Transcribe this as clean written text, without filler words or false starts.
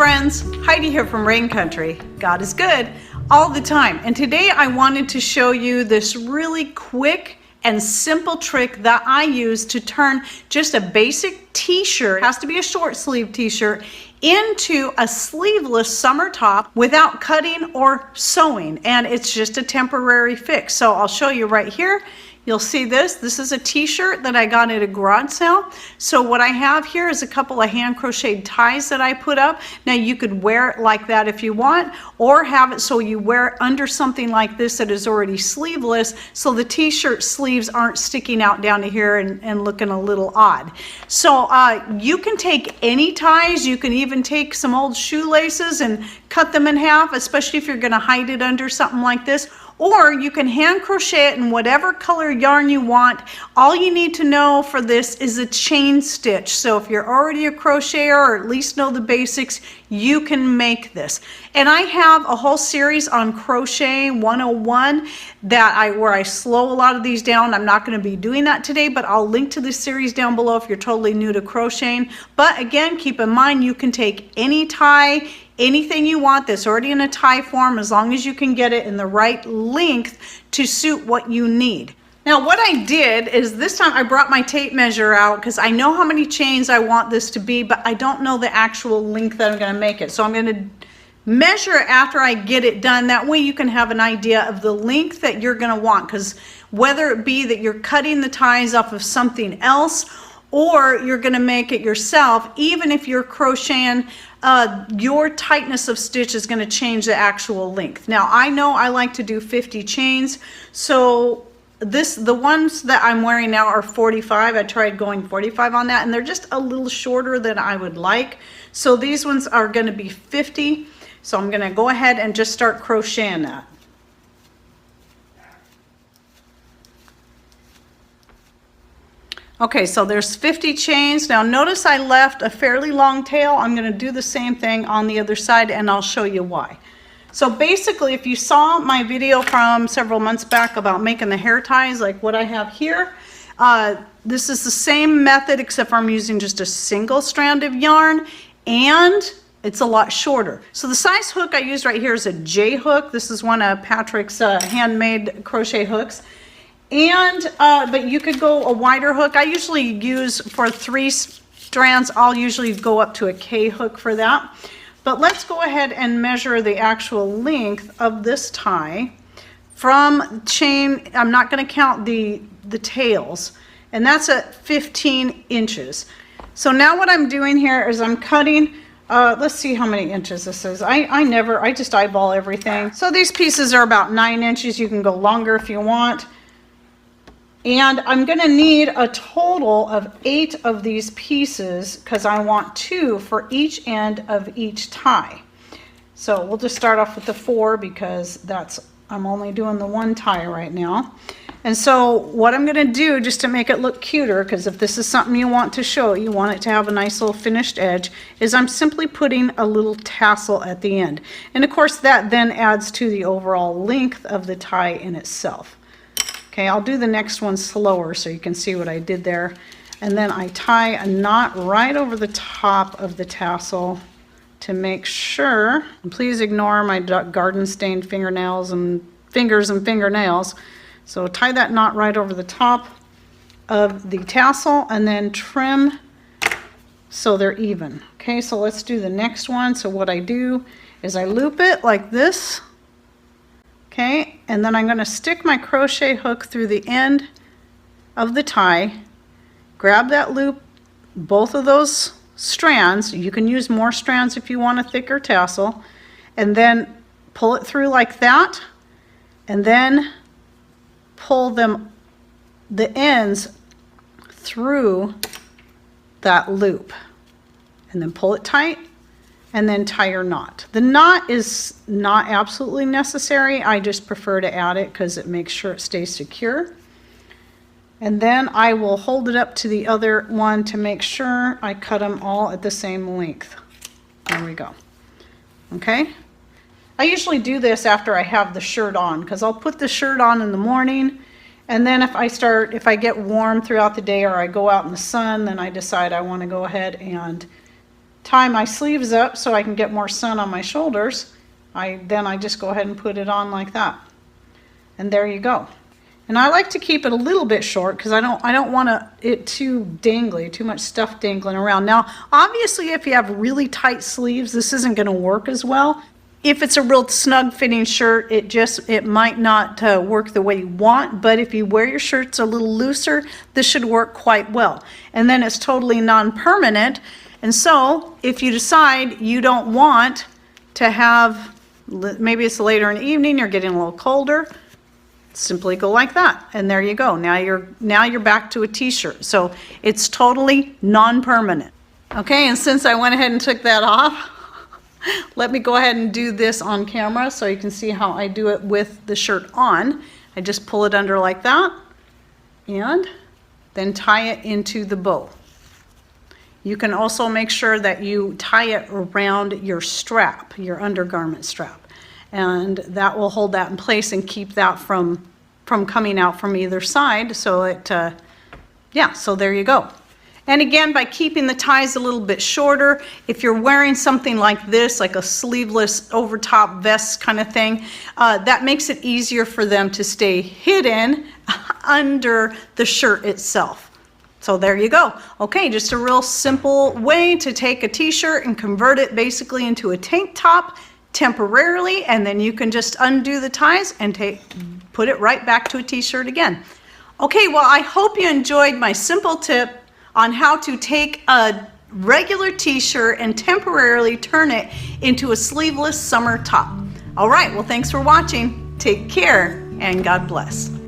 friends, Heidi here from Rain Country. God is good all the time. And today I wanted to show you this really quick and simple trick that I use to turn just a basic t-shirt, has to be a short sleeve t-shirt, into a sleeveless summer top without cutting or sewing. And it's just a temporary fix. So I'll show you right here. You'll see this. This is a t-shirt that I got at a garage sale. So what I have here is a couple of hand crocheted ties that I put up. Now you could wear it like that if you want, or have it so you wear it under something like this that is already sleeveless, so the t-shirt sleeves aren't sticking out down to here and looking a little odd. So you can take any ties. You can even take some old shoelaces and cut them in half, especially if you're going to hide it under something like this. Or you can hand crochet it in whatever color yarn you want. All you need to know for this is a chain stitch. So if you're already a crocheter or at least know the basics, you can make this. And I have a whole series on Crochet 101 where I slow a lot of these down. I'm not going to be doing that today, but I'll link to this series down below if you're totally new to crocheting. But again, keep in mind you can take any tie, anything you want that's already in a tie form, as long as you can get it in the right length to suit what you need. Now what I did is this time I brought my tape measure out because I know how many chains I want this to be, but I don't know the actual length that I'm going to make it. So I'm going to measure it after I get it done. That way you can have an idea of the length that you're going to want, because whether it be that you're cutting the ties off of something else or you're going to make it yourself, even if you're crocheting, your tightness of stitch is going to change the actual length. Now I know I like to do 50 chains, so the ones that I'm wearing now are 45. I tried going 45 on that, and they're just a little shorter than I would like. So these ones are going to be 50. So I'm going to go ahead and just start crocheting that. Okay, so there's 50 chains. Now notice I left a fairly long tail. I'm going to do the same thing on the other side, and I'll show you why. So basically, if you saw my video from several months back about making the hair ties like what I have here, this is the same method except for I'm using just a single strand of yarn, and it's a lot shorter. So the size hook I used right here is a J hook. This is one of Patrick's handmade crochet hooks. And but you could go a wider hook. I usually use for 3 strands, I'll usually go up to a K hook for that. But let's go ahead and measure the actual length of this tie from chain. I'm not going to count the tails, and that's at 15 inches. So now what I'm doing here is I'm cutting, let's see how many inches this is. I just eyeball everything. So these pieces are about 9 inches. You can go longer if you want. And I'm going to need a total of 8 of these pieces because I want 2 for each end of each tie. So we'll just start off with the 4 because I'm only doing the one tie right now. And so what I'm going to do, just to make it look cuter, because if this is something you want to show, you want it to have a nice little finished edge, is I'm simply putting a little tassel at the end. And of course that then adds to the overall length of the tie in itself. Okay, I'll do the next one slower so you can see what I did there. And then I tie a knot right over the top of the tassel to make sure, and please ignore my garden stained fingernails and fingers and fingernails. So tie that knot right over the top of the tassel and then trim so they're even. Okay, so let's do the next one. So what I do is I loop it like this. Okay, and then I'm going to stick my crochet hook through the end of the tie, grab that loop, both of those strands. You can use more strands if you want a thicker tassel, and then pull it through like that, and then pull the ends through that loop, and then pull it tight, and then tie your knot. The knot is not absolutely necessary. I just prefer to add it because it makes sure it stays secure. And then I will hold it up to the other one to make sure I cut them all at the same length. There we go. Okay. I usually do this after I have the shirt on, because I'll put the shirt on in the morning, and then if I get warm throughout the day or I go out in the sun, then I decide I want to go ahead and tie my sleeves up so I can get more sun on my shoulders, then I just go ahead and put it on like that. And there you go. And I like to keep it a little bit short because I don't want it too dangly, too much stuff dangling around. Now, obviously, if you have really tight sleeves, this isn't going to work as well. If it's a real snug fitting shirt, it might not work the way you want, but if you wear your shirts a little looser, this should work quite well. And then it's totally non-permanent. And so if you decide you don't want to have, maybe it's later in the evening, you're getting a little colder, simply go like that, and there you go. Now you're back to a t-shirt. So it's totally non-permanent. Okay, and since I went ahead and took that off, let me go ahead and do this on camera so you can see how I do it with the shirt on. I just pull it under like that and then tie it into the bow. You can also make sure that you tie it around your strap, your undergarment strap, and that will hold that in place and keep that from coming out from either side. So so there you go. And again, by keeping the ties a little bit shorter, if you're wearing something like this, like a sleeveless over top vest kind of thing, that makes it easier for them to stay hidden under the shirt itself. So there you go. Okay, just a real simple way to take a t-shirt and convert it basically into a tank top temporarily, and then you can just undo the ties and put it right back to a t-shirt again. Okay, well, I hope you enjoyed my simple tip on how to take a regular t-shirt and temporarily turn it into a sleeveless summer top. All right, well, thanks for watching. Take care and God bless.